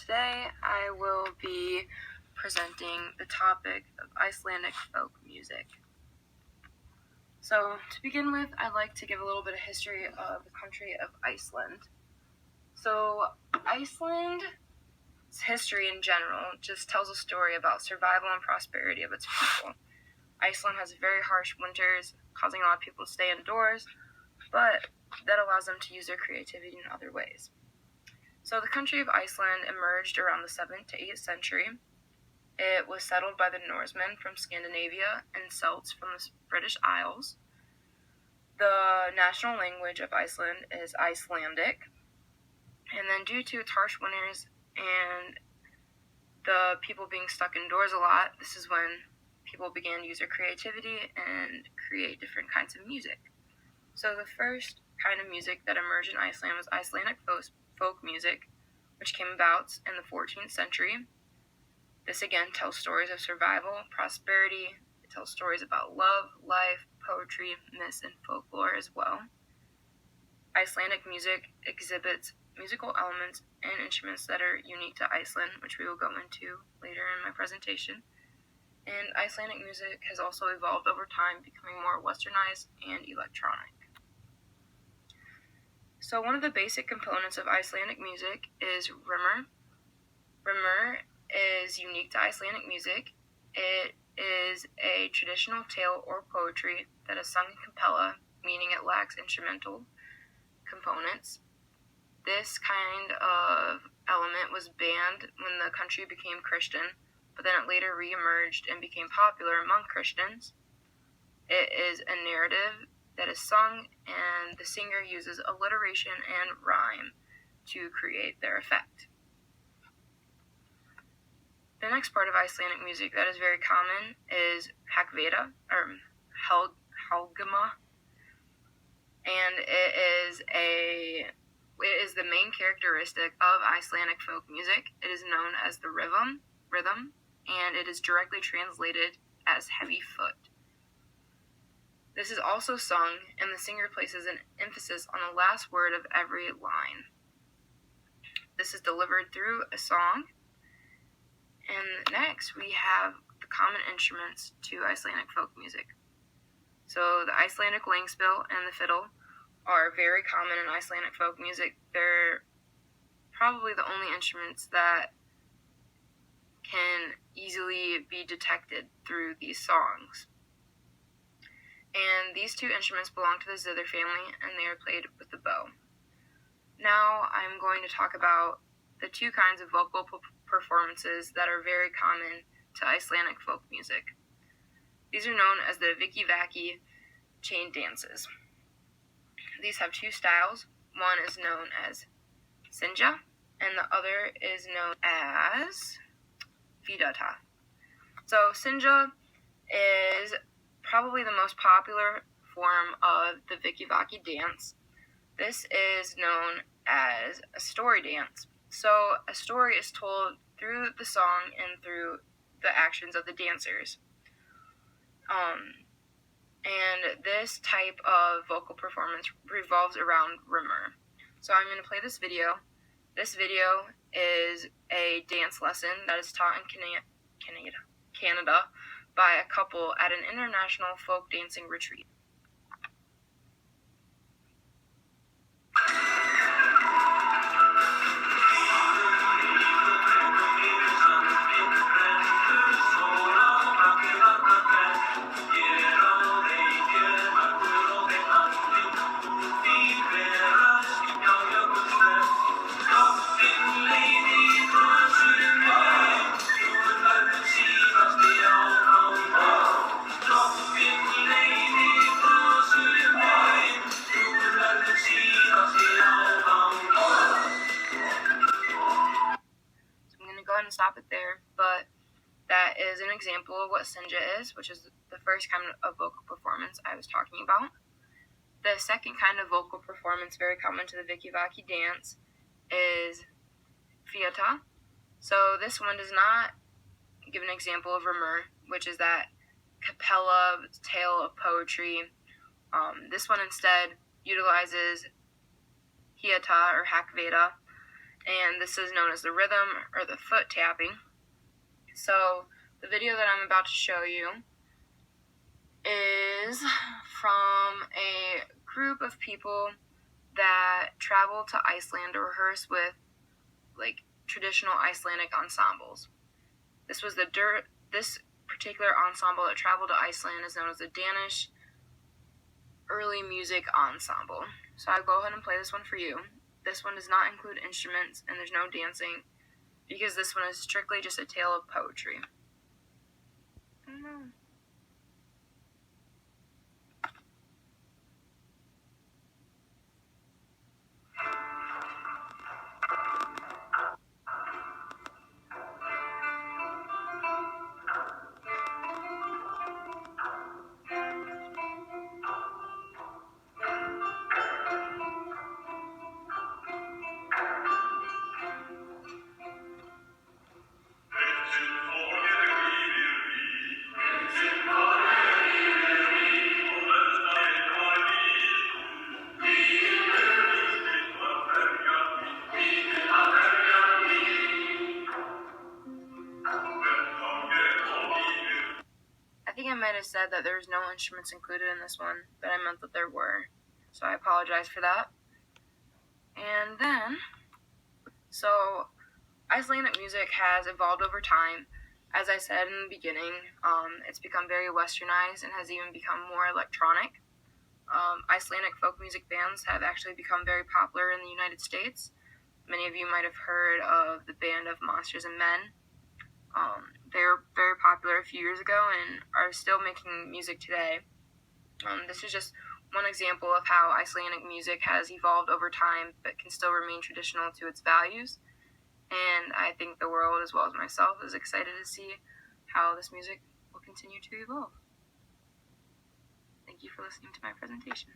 Today I will be presenting the topic of Icelandic folk music. So to begin with, I'd like to give a little bit of history of the country of Iceland. So Iceland's history in general just tells a story about survival and prosperity of its people. Iceland has very harsh winters, causing a lot of people to stay indoors, but that allows them to use their creativity in other ways. So the country of Iceland emerged around the 7th to 8th century. It was settled by the Norsemen from Scandinavia and Celts from the British Isles. The national language of Iceland is Icelandic. And then due to its harsh winters and the people being stuck indoors a lot, this is when people began to use their creativity and create different kinds of music. So the first kind of music that emerged in Iceland was Icelandic folk music, which came about in the 14th century. This again tells stories of survival, prosperity. It tells stories about love, life, poetry, myths, and folklore as well. Icelandic music exhibits musical elements and instruments that are unique to Iceland, which we will go into later in my presentation. And Icelandic music has also evolved over time, becoming more westernized and electronic. So one of the basic components of Icelandic music is rimmer. Rimmer is unique to Icelandic music. It is a traditional tale or poetry that is sung in cappella, meaning it lacks instrumental components. This kind of element was banned when the country became Christian, but then it later re-emerged and became popular among Christians. It is a narrative that is sung, and the singer uses alliteration and rhyme to create their effect. The next part of Icelandic music that is very common is Hakveda, or Helgama, and it is the main characteristic of Icelandic folk music. It is known as the rhythm, and it is directly translated as heavy foot. This is also sung, and the singer places an emphasis on the last word of every line. This is delivered through a song. And next, we have the common instruments to Icelandic folk music. So the Icelandic langspiel and the fiddle are very common in Icelandic folk music. They're probably the only instruments that can easily be detected through these songs. And these two instruments belong to the zither family, and they are played with the bow. Now I'm going to talk about the two kinds of vocal performances that are very common to Icelandic folk music. These are known as the vikivaki chain dances. These have two styles. One is known as sinja, and the other is known as vidata. So sinja is probably the most popular form of the vikivaki dance. This is known as a story dance. So a story is told through the song and through the actions of the dancers. And this type of vocal performance revolves around rimmer. So I'm going to play this video. This video is a dance lesson that is taught in Canada by a couple at an international folk dancing retreat. And stop it there, but that is an example of what sinja is, which is the first kind of vocal performance I was talking about. The second kind of vocal performance very common to the vikivaki dance is fiata. So this one does not give an example of rimmer, which is that cappella tale of poetry. This one instead utilizes hiata or hakveda, and this is known as the rhythm or the foot tapping. So the video that I'm about to show you is from a group of people that traveled to Iceland to rehearse with traditional Icelandic ensembles. This particular ensemble that traveled to Iceland is known as the Danish Early Music Ensemble. So I'll go ahead and play this one for you. This one does not include instruments and there's no dancing because this one is strictly just a tale of poetry. Oh no. I think I might have said that there was no instruments included in this one, but I meant that there were. So I apologize for that. And then, so Icelandic music has evolved over time. As I said in the beginning, it's become very westernized and has even become more electronic. Icelandic folk music bands have actually become very popular in the United States. Many of you might have heard of the band of Monsters and Men. They were very popular a few years ago and are still making music today. This is just one example of how Icelandic music has evolved over time but can still remain traditional to its values. And I think the world, as well as myself, is excited to see how this music will continue to evolve. Thank you for listening to my presentation.